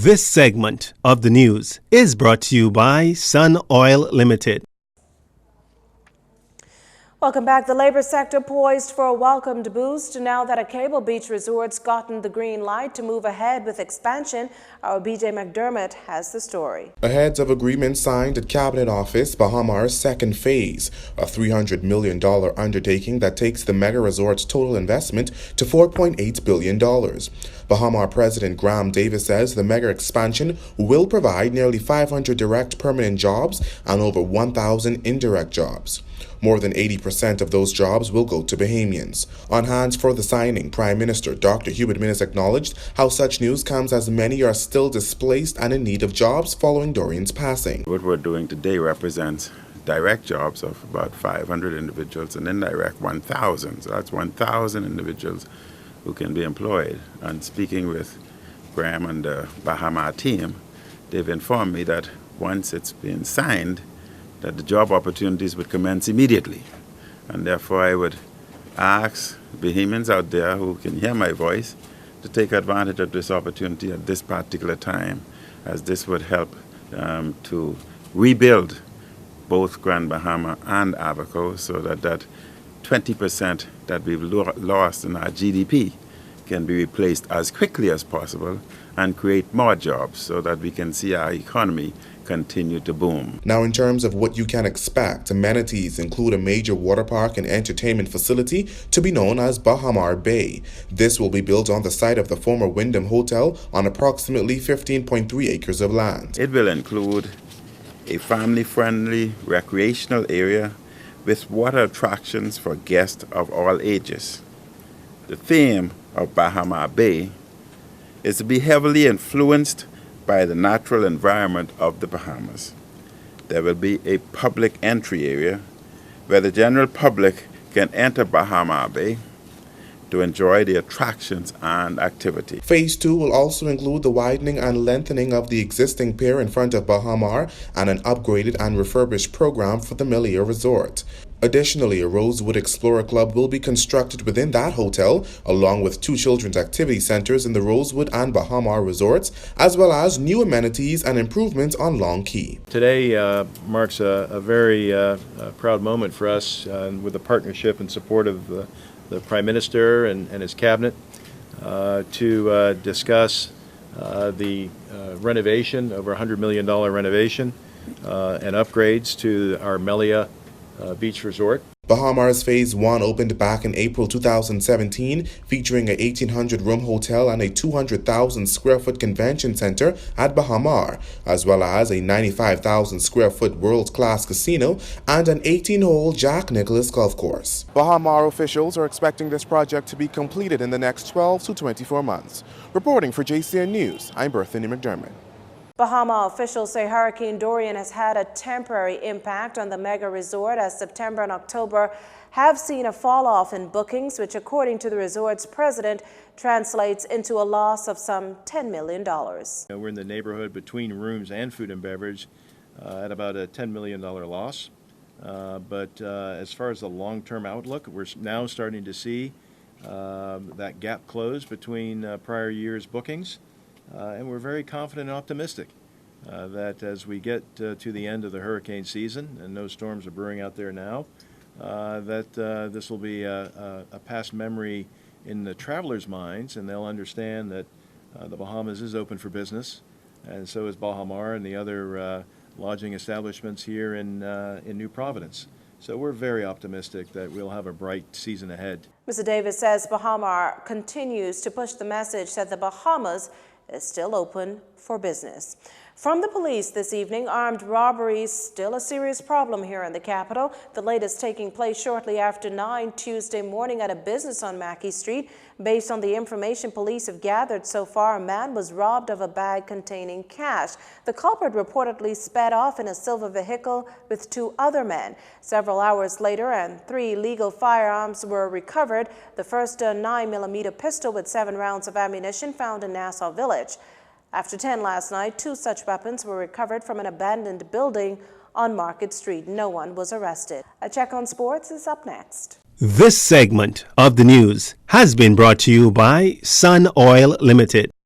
This segment of the news is brought to you by Sun Oil Limited. Welcome back. The labor sector poised for a welcomed boost now that a Cable Beach resort's gotten the green light to move ahead with expansion. Our BJ McDermott has the story. Ahead of agreement signed at Cabinet Office, Bahamar's second phase, a $300 million undertaking that takes the mega resort's total investment to $4.8 billion. Bahamar President Graham Davis says the mega expansion will provide nearly 500 direct permanent jobs and over 1,000 indirect jobs. More than 80% of those jobs will go to Bahamians. On hand for the signing, Prime Minister Dr. Hubert Minnis acknowledged how such news comes as many are still displaced and in need of jobs following Dorian's passing. What we're doing today represents direct jobs of about 500 individuals and indirect 1,000. So that's 1,000 individuals who can be employed. And speaking with Graham and the Bahama team, they've informed me that once it's been signed, that the job opportunities would commence immediately. And therefore I would ask Bahamians out there who can hear my voice to take advantage of this opportunity at this particular time, as this would help to rebuild both Grand Bahama and Abaco, so that 20% that we've lost in our GDP can be replaced as quickly as possible and create more jobs so that we can see our economy continue to boom. Now, in terms of what you can expect, amenities include a major water park and entertainment facility to be known as Bahamar Bay. This will be built on the site of the former Wyndham Hotel on approximately 15.3 acres of land. It will include a family-friendly recreational area with water attractions for guests of all ages. The theme of Bahamar Bay is to be heavily influenced by the natural environment of the Bahamas. There will be a public entry area where the general public can enter Bahamar Bay to enjoy the attractions and activity. Phase 2 will also include the widening and lengthening of the existing pier in front of Bahamar and an upgraded and refurbished program for the Melia Resort. Additionally, a Rosewood Explorer Club will be constructed within that hotel, along with 2 children's activity centers in the Rosewood and Bahamar resorts, as well as new amenities and improvements on Long Key. Today marks a very proud moment for us with the partnership and support of the Prime Minister and his cabinet to discuss the renovation, over $100 million renovation and upgrades to our Melia Beach Resort. Bahamar's Phase 1 opened back in April 2017, featuring a 1,800-room hotel and a 200,000 square foot convention center at Bahamar, as well as a 95,000 square foot world-class casino and an 18-hole Jack Nicklaus golf course. Bahamar officials are expecting this project to be completed in the next 12 to 24 months. Reporting for JCN News, I'm Berthany McDermott. Bahama officials say Hurricane Dorian has had a temporary impact on the mega resort, as September and October have seen a fall off in bookings, which according to the resort's president translates into a loss of some $10 million. We're in the neighborhood between rooms and food and beverage at about a $10 million loss. But as far as the long-term outlook, we're now starting to see that gap close between prior year's bookings. And we're very confident and optimistic that as we get to the end of the hurricane season, and no storms are brewing out there now, that this will be a past memory in the travelers' minds, and they'll understand that the Bahamas is open for business, and so is Bahamar and the other lodging establishments here in New Providence. So we're very optimistic that we'll have a bright season ahead. Mr. Davis says Bahamar continues to push the message that the Bahamas is still open for business. From the police this evening, armed robbery is still a serious problem here in the capital. The latest taking place shortly after 9 Tuesday morning at a business on Mackey Street. Based on the information police have gathered so far, a man was robbed of a bag containing cash. The culprit reportedly sped off in a silver vehicle with 2 other men. Several hours later, and 3 legal firearms were recovered. The first a 9mm pistol with 7 rounds of ammunition found in Nassau Village. After 10 last night, 2 such weapons were recovered from an abandoned building on Market Street. No one was arrested. A check on sports is up next. This segment of the news has been brought to you by Sun Oil Limited.